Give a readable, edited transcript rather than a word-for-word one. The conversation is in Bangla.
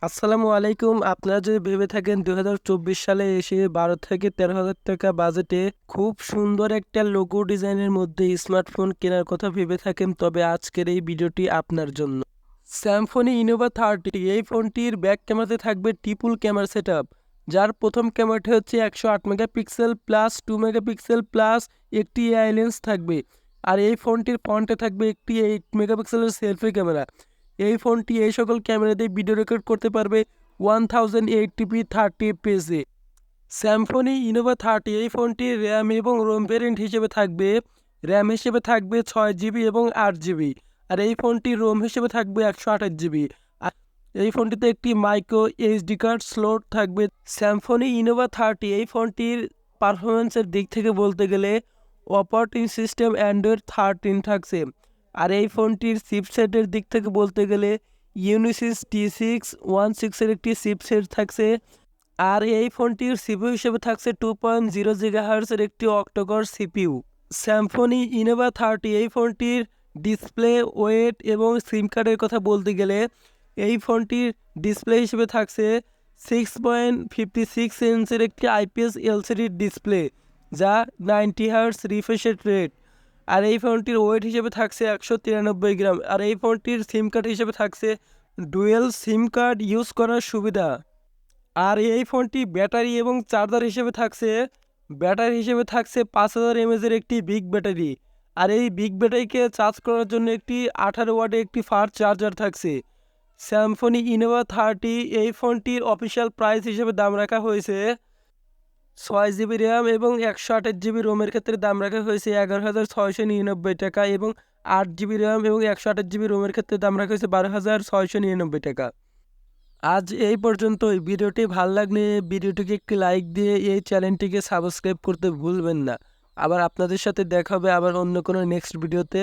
আসসালামু আলাইকুম। আপনারা যদি ভেবে থাকেন 2024 সালে এসে 12 থেকে 13,000 টাকা বাজেটে খুব সুন্দর একটা লোগো ডিজাইনের মধ্যে স্মার্টফোন কেনার কথা ভেবে থাকেন, তবে আজকের এই ভিডিওটি আপনার জন্য। স্যামফোনি ইনোভা 30 এই ফোনটির ব্যাক ক্যামেরাতে থাকবে ট্রিপল ক্যামেরা সেটআপ, যার প্রথম ক্যামেরাটি হচ্ছে 108 মেগাপিক্সেল প্লাস 2 মেগাপিক্সেল প্লাস একটি এআই লেন্স থাকবে। আর এই ফোনটির ফ্রন্টে থাকবে একটি 8 মেগাপিক্সেলের সেলফি ক্যামেরা। এই ফোনটি এই সকল ক্যামেরা দিয়ে ভিডিও রেকর্ড করতে পারবে 1080p 30fps-এ। স্যামফোনি ইনোভা 30 এই ফোনটির র্যাম এবং রোম ভ্যারিয়েন্ট হিসেবে থাকবে, র্যাম হিসেবে থাকবে 6GB এবং 8GB, আর এই ফোনটির রোম হিসেবে থাকবে 128GB। আর এই ফোনটিতে একটি মাইক্রো এইচডি কার্ড স্লট থাকবে। স্যামফোনি ইনোভা 30 এই ফোনটির পারফরমেন্সের দিক থেকে বলতে গেলে অপারেটিং সিস্টেম অ্যান্ড্রয়েড 13 থাকছে। আর এই ফোনটির চিপসেটের দিক থেকে বলতে গেলে ইউনিসিস T616 একটি চিপসেট থাকছে। আর এই ফোনটির সিপিইউ হিসেবে থাকছে 2.0 GHz একটি অক্টোকর সিপিইউ। স্যামফোনি ইনোভা 30 এই ফোনটির ডিসপ্লে, ওয়েট এবং সিম কার্ডের কথা বলতে গেলে এই ফোনটির ডিসপ্লে হিসেবে থাকছে 6.56 ইঞ্চের একটি IPS LCD ডিসপ্লে, যা 90 হার্টজ রিফ্রেশ রেট। আর এই ফোনটির ওয়েট হিসেবে থাকছে 193 গ্রাম। আর এই ফোনটির সিম কার্ড হিসেবে থাকছে ডুয়েল সিম কার্ড ইউজ করার সুবিধা। আর এই ফোনটি ব্যাটারি এবং চার্জার হিসেবে থাকছে 5000 mAh একটি বিগ ব্যাটারি। আর এই বিগ ব্যাটারিকে চার্জ করার জন্য একটি 18 ওয়াটের একটি ফাস্ট চার্জার থাকছে। স্যামফোনি ইনোভা 30 এই ফোনটির অফিসিয়াল প্রাইস হিসেবে দাম রাখা হয়েছে 6GB র্যাম এবং 128GB রোমের ক্ষেত্রে দাম রাখা হয়েছে 11,699 টাকা, এবং 8GB র্যাম এবং 128GB রোমের ক্ষেত্রে দাম রাখা হয়েছে 12,699 টাকা। আজ এই পর্যন্তই। ভিডিওটি ভালো লাগলে ভিডিওটিকে একটি লাইক দিয়ে এই চ্যানেলটিকে সাবস্ক্রাইব করতে ভুলবেন না। আবার আপনাদের সাথে দেখা হবে আবার অন্য কোনো নেক্সট ভিডিওতে।